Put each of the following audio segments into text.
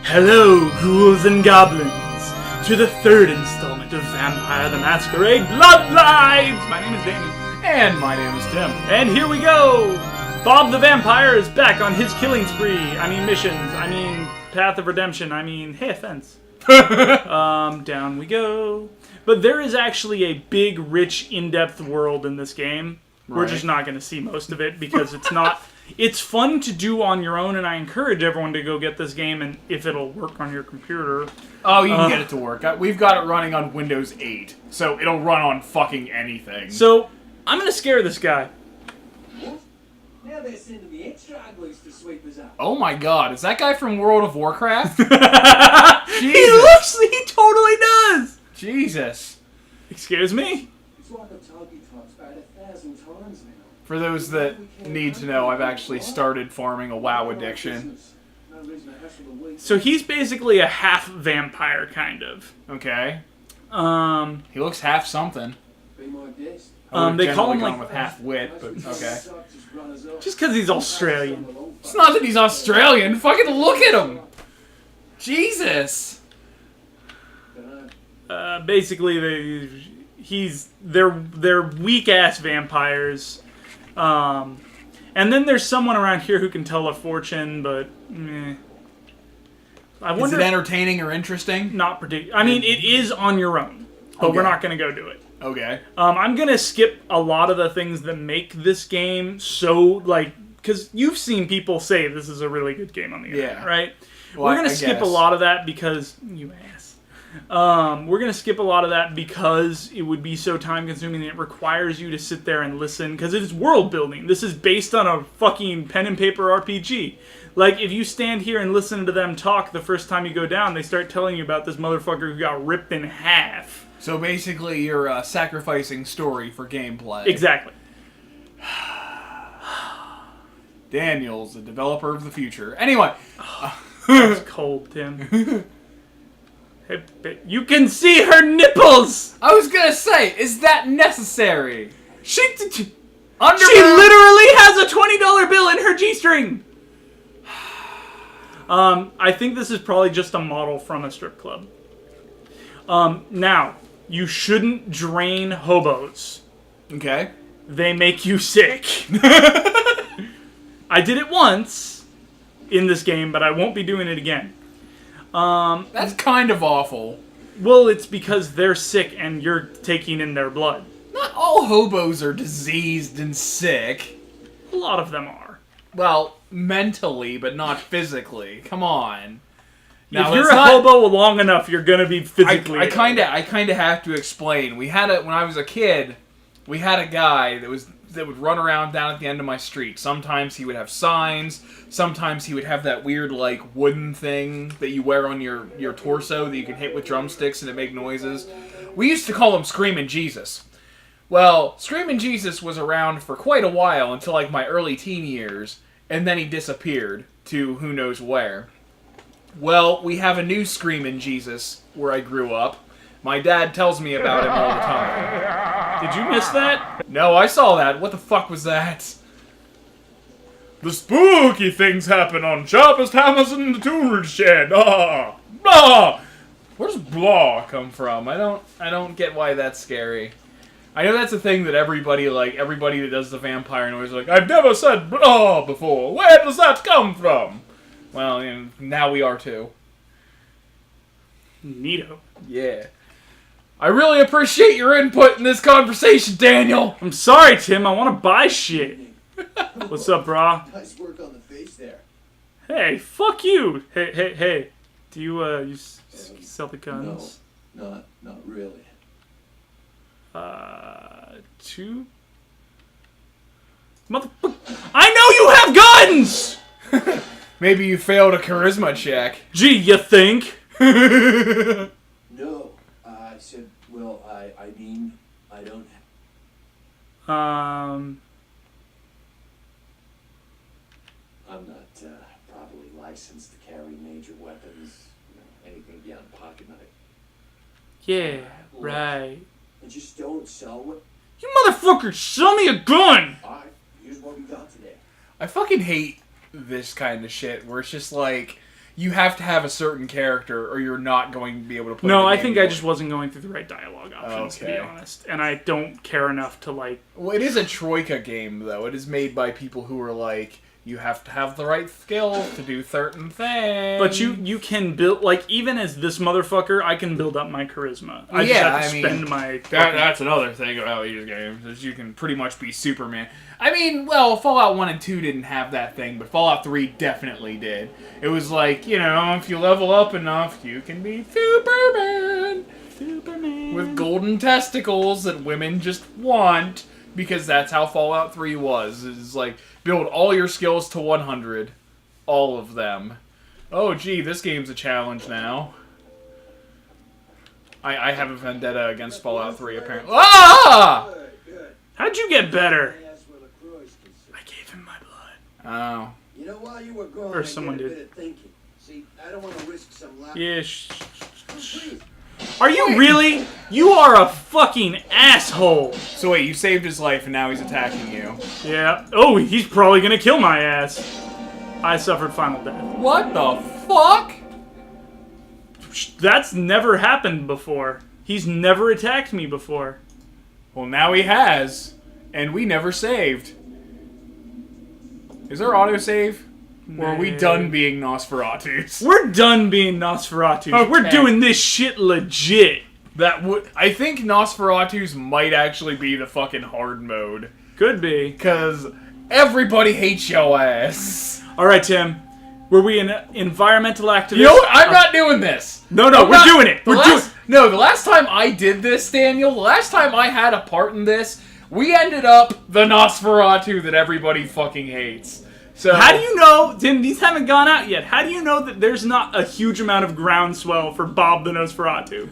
Hello, ghouls and goblins, to the third installment of Vampire the Masquerade Bloodlines! My name is Danny. And my name is Tim. And here we go! Bob the Vampire is back on his killing spree. Missions. Path of Redemption. Hey, offense. Down we go. But there is actually a big, rich, in-depth world in this game. Right. We're just not going to see most of it because it's not... It's fun to do on your own, and I encourage everyone to go get this game, and if it'll work on your computer. Oh, you can get it to work. We've got it running on Windows 8, so it'll run on fucking anything. So, I'm going to scare this guy. Now they're sending the extra uglies to sweep us up. Oh my god, is that guy from World of Warcraft? He totally does! Jesus. Excuse me? It's like a target type's about 1,000 times now. For those that need to know, I've actually started farming a WoW addiction. So he's basically a half vampire, kind of. Okay. He looks half something. Be my guest. They call him like with half wit, but okay. Just because he's Australian. It's not that he's Australian. Fucking look at him. Jesus. Basically, they're weak ass vampires. And then there's someone around here who can tell a fortune, but I wonder. Is it entertaining or interesting? Not particularly. it is on your own, but we're not going to go do it. Okay. I'm going to skip a lot of the things that make this game so, because you've seen people say this is a really good game on the internet, right? Well, we're going to skip a lot of that because, you ass. We're going to skip a lot of that because it would be so time-consuming and it requires you to sit there and listen, because it is world-building. This is based on a fucking pen-and-paper RPG. If you stand here and listen to them talk the first time you go down, they start telling you about this motherfucker who got ripped in half. So basically, you're sacrificing story for gameplay. Exactly. Daniel's the developer of the future. Anyway. That's cold, Tim. Hey, you can see her nipples! I was gonna say, is that necessary? She literally has a $20 bill in her G-string! I think this is probably just a model from a strip club. Now, you shouldn't drain hobos. Okay. They make you sick. I did it once in this game, but I won't be doing it again. That's kind of awful. Well, it's because they're sick and you're taking in their blood. Not all hobos are diseased and sick. A lot of them are. Well, mentally, but not physically. Come on. Now, if you're a hobo long enough, you're gonna be physically. I kind of have to explain. When I was a kid, we had a guy that would run around down at the end of my street. Sometimes he would have signs. Sometimes he would have that weird wooden thing that you wear on your torso that you can hit with drumsticks and it make noises. We used to call him Screamin' Jesus. Well, Screamin' Jesus was around for quite a while until my early teen years, and then he disappeared to who knows where. Well, we have a new Screamin' Jesus where I grew up. My dad tells me about him all the time. Did you miss that? No, I saw that. What the fuck was that? The spooky things happen on Sharpest hammers in the tool shed. Blah! Where does blah come from? I don't get why that's scary. I know that's a thing that everybody that does the vampire noise is I've never said blah before. Where does that come from? Well, now we are too. Neato. Yeah. I really appreciate your input in this conversation, Daniel. I'm sorry, Tim. I want to buy shit. What's up, brah? Nice work on the face there. Hey, fuck you. Hey. Do you sell the guns? No, not really. 2? Motherfucker. I know you have guns! Maybe you failed a charisma check. Gee, you think? No, I said, well, I mean, I don't. I'm not properly licensed to carry major weapons, anything beyond pocket knife. Yeah, right. And just don't sell what. You motherfucker, sell me a gun! Alright, here's what we got today. I fucking hate this kind of shit where it's just you have to have a certain character or you're not going to be able to play No, the I game think I anymore. just wasn't going through the right dialogue options, to be Okay. honest. And I don't care enough to, like... Well, it is a Troika game, though. It is made by people who are like, you have to have the right skill to do certain things. But you can build... Like, even as this motherfucker, I can build up my charisma. I just have to spend my... That's another thing about these games, is you can pretty much be Superman. I mean, well, Fallout 1 and 2 didn't have that thing, but Fallout 3 definitely did. It was like, you know, if you level up enough, you can be Superman! Superman. With golden testicles that women just want, because that's how Fallout 3 was. It's like, build all your skills to 100. All of them. Oh, gee, this game's a challenge now. I have a vendetta against Fallout 3, apparently. Ah! How'd you get better? I gave him my blood. Oh. You know, while you were gone, Or someone I did a did. bit of thinking. See, I don't want to risk some luck. Yeah, Are you really? You are a fucking asshole. So wait, you saved his life and now he's attacking you. Yeah. Oh, he's probably gonna kill my ass. I suffered final death. What the fuck? That's never happened before. He's never attacked me before. Well, now he has. And we never saved. Is there autosave? Or are we Nah. done being Nosferatus? We're done being Nosferatu. Okay. We're doing this shit legit. That would... I think Nosferatus might actually be the fucking hard mode. Could be. Because everybody hates your ass. Alright, Tim. Were we an environmental activist? You know what? I'm not doing this. No, I'm we're not- doing it. the We're last- doing No, the last time I did this, Daniel, the last time I had a part in this, we ended up the Nosferatu that everybody fucking hates. So How do you know, Tim, these haven't gone out yet. How do you know that there's not a huge amount of groundswell for Bob the Nosferatu?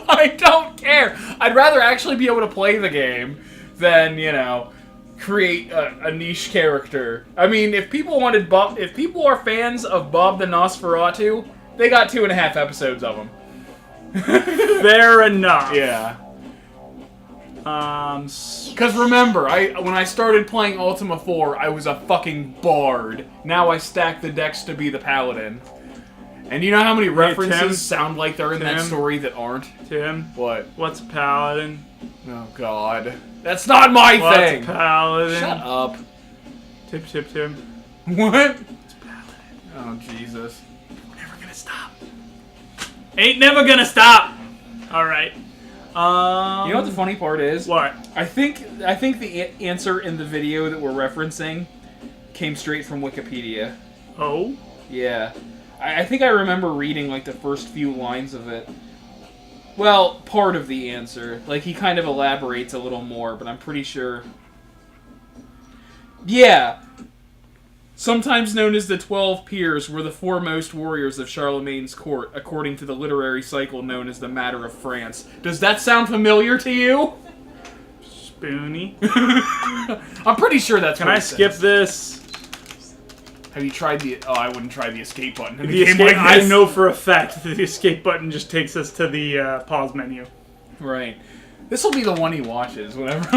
I don't care. I'd rather actually be able to play the game than, you know, create a niche character. I mean, if people wanted if people are fans of Bob the Nosferatu, they got 2.5 episodes of him. Fair enough. Yeah. S- Because remember, when I started playing Ultima 4, I was a fucking bard. Now I stack the decks to be the paladin. And you know how many references Tim? sound like they're in that Tim? story that aren't? Tim, What? what's a paladin? Oh, God. That's not my What's thing! a paladin? Shut up. Tip, Tim. What? Oh, Jesus. Never gonna stop. Ain't never gonna stop. All right. You know what the funny part is? What? I think the answer in the video that we're referencing came straight from Wikipedia. Oh? Yeah. I think I remember reading, like, the first few lines of it. Well, part of the answer. Like, he kind of elaborates a little more, but I'm pretty sure... Yeah! Sometimes known as the 12 Peers, were the foremost warriors of Charlemagne's court, according to the literary cycle known as the Matter of France. Does that sound familiar to you? Spoony. I'm pretty sure that's Can what I it skip says. this? Have you tried the... Oh, I wouldn't try the escape button in a The game escape, like I this. know for a fact that the escape button just takes us to the pause menu. Right. This will be the one he watches whenever...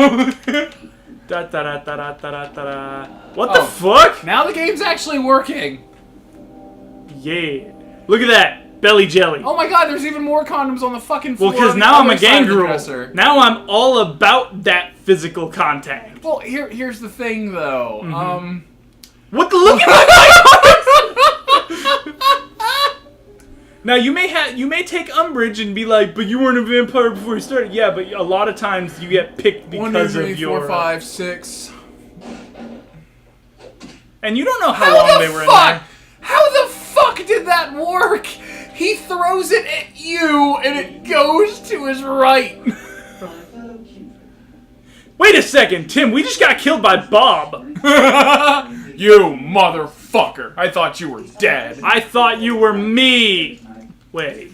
Da, da, da, da, da, da, da, da. What Oh. the fuck? Now the game's actually working! Yeah. Look at that. Belly jelly. Oh my god, there's even more condoms on the fucking floor. Well, because on the now I'm other a side of the gangrel. dresser. Now I'm all about that physical contact. Well, here's the thing, though. Mm-hmm. What the look at my Now you may take umbrage and be like, but you weren't a vampire before you started. Yeah, but a lot of times you get picked because of your. 4, 5, 6. And you don't know how long they were in there. How the fuck did that work? He throws it at you, and it goes to his right. Wait a second, Tim. We just got killed by Bob. You motherfucker! I thought you were dead. I thought you were me. Wait.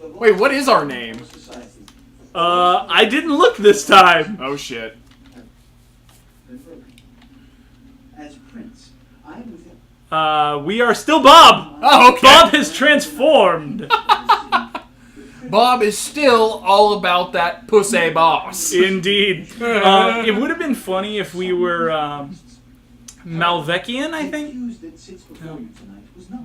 Wait, what is our name? I didn't look this time. Oh shit. As Prince, I am with him. We are still Bob. Oh, okay. Bob has transformed. Bob is still all about that pussy boss. Indeed. It would have been funny if we were Malvekian, I think?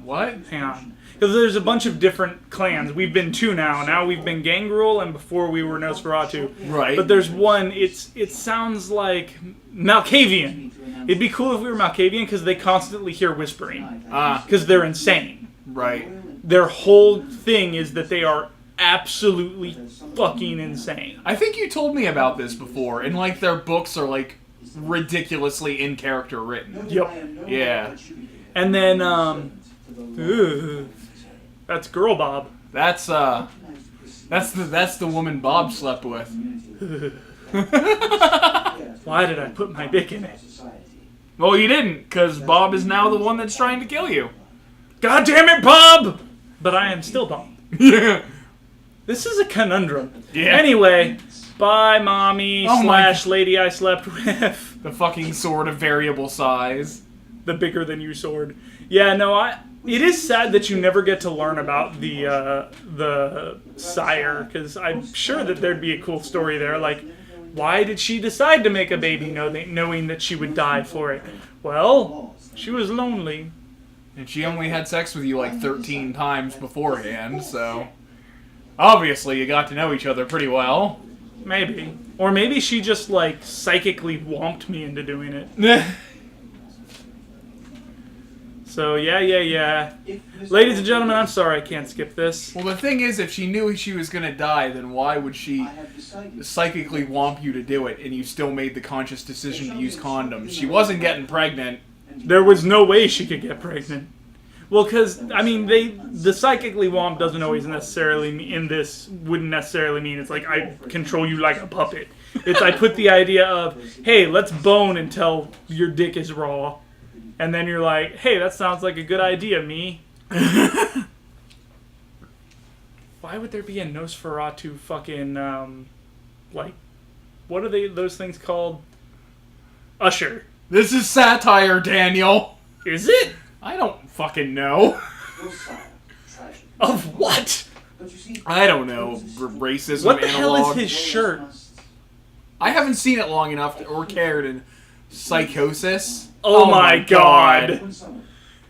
What? Hang on. Because there's a bunch of different clans. We've been 2 now. Now we've been Gangrel, and before we were Nosferatu. Right. But there's one, it sounds like Malkavian. It'd be cool if we were Malkavian, because they constantly hear whispering. Because they're insane. Right. Their whole thing is that they are absolutely fucking insane. I think you told me about this before, and like their books are like ridiculously in character written. Yep. Yeah. And then, that's Girl Bob. That's the woman Bob slept with. Why did I put my dick in it? Well, you didn't, because Bob is now the one that's trying to kill you. God damn it, Bob! But I am still Bob. Yeah. This is a conundrum. Yeah. Anyway, bye, mommy Oh / lady I slept with. The fucking sword of variable size. The bigger than you sword. Yeah, no, it is sad that you never get to learn about the sire, because I'm sure that there'd be a cool story there. Like, why did she decide to make a baby knowing that she would die for it? Well, she was lonely. And she only had sex with you like 13 times beforehand, so... Obviously, you got to know each other pretty well. Maybe. Or maybe she just, like, psychically whomped me into doing it. So, yeah. Ladies and gentlemen, I'm sorry I can't skip this. Well, the thing is, if she knew she was gonna die, then why would she psychically womp you to do it, and you still made the conscious decision to use condoms? She wasn't getting pregnant. There was no way she could get pregnant. Well, because, I mean, the psychically womp doesn't always necessarily wouldn't necessarily mean it's like I control you like a puppet. It's I put the idea of, hey, let's bone until your dick is raw. And then you're like, hey, that sounds like a good idea, me. Why would there be a Nosferatu fucking, like, what are those things called? Usher. This is satire, Daniel. Is it? I don't fucking know. Of what? I don't know. Racism What the hell analog. is his shirt? I haven't seen it long enough or cared in Psychosis. Oh my god.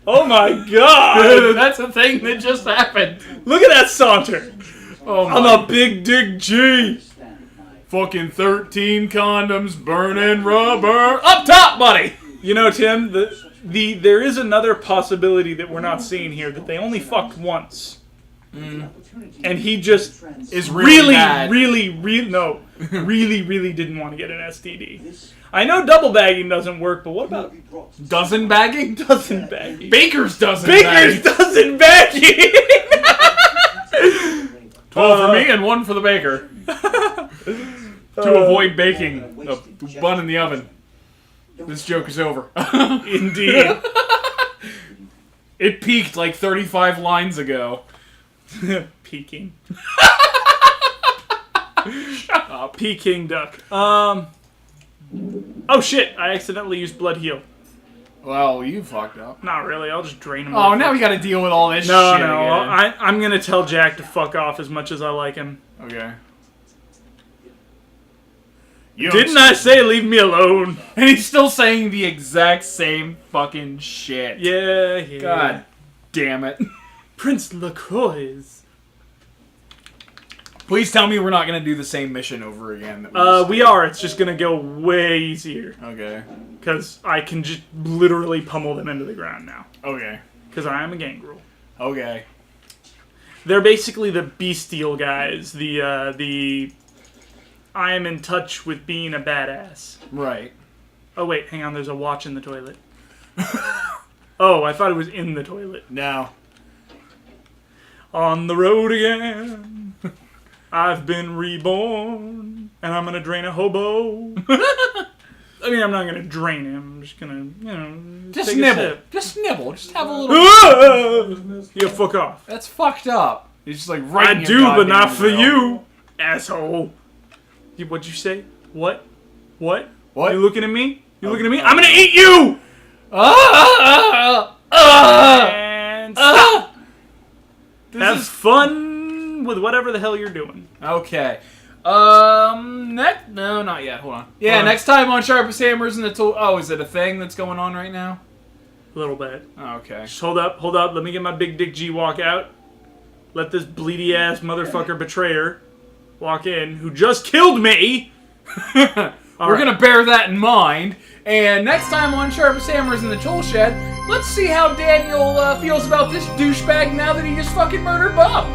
Oh my god. That's a thing that just happened. Look at that saunter. Oh my. I'm a big dick G. Fucking 13 condoms, burning rubber. Up top, buddy! You know, Tim, there is another possibility that we're not seeing here, that they only fucked once. And he just Is really bad. really didn't want to get an STD. I know double bagging doesn't work, but what about Dozen bagging? dozen bagging? Baker's dozen Baker's bagging. dozen bagging! 12 for me and 1 for the baker. To avoid baking the bun in the oven. This joke is over. Indeed. It peaked like 35 lines ago. Peking. Shut up. Peking duck. Oh shit, I accidentally used blood heal. Well, you fucked up. Not really, I'll just drain him. Oh, now we gotta deal with all this No, shit no, again. I'm gonna tell Jack to fuck off as much as I like him. Okay. Didn't I say leave me alone? And he's still saying the exact same fucking shit. Yeah. God damn it. Prince LaCroix. Please tell me we're not gonna do the same mission over again. That We are. It's just gonna go way easier. Okay. Because I can just literally pummel them into the ground now. Okay. Because I am a gangrel. Okay. They're basically the bestial guys. The I am in touch with being a badass. Right. Oh wait, hang on. There's a watch in the toilet. Oh, I thought it was in the toilet. No. On the road again. I've been reborn, and I'm gonna drain a hobo. I mean, I'm not gonna drain him. I'm just gonna, Just take a nibble. sip. Just nibble. Just have a little. Yeah, fuck off. That's fucked up. It's just like right. I in your do, but not goddamn for grill. you, asshole. What'd you say? What? What? You looking at me? You looking at me? I'm gonna eat you! And stop. Have fun with whatever the hell you're doing. Okay. No, not yet. Hold on. Yeah, next time on Sharpest Hammers and the Tool. Oh, is it a thing that's going on right now? A little bit. Oh, okay. Just hold up. Let me get my big dick G walk out. Let this bleedy ass motherfucker betrayer walk in, who just killed me. We're gonna bear that in mind. And next time on Sharpest Hammers in the Tool Shed, let's see how Daniel feels about this douchebag now that he just fucking murdered Bob.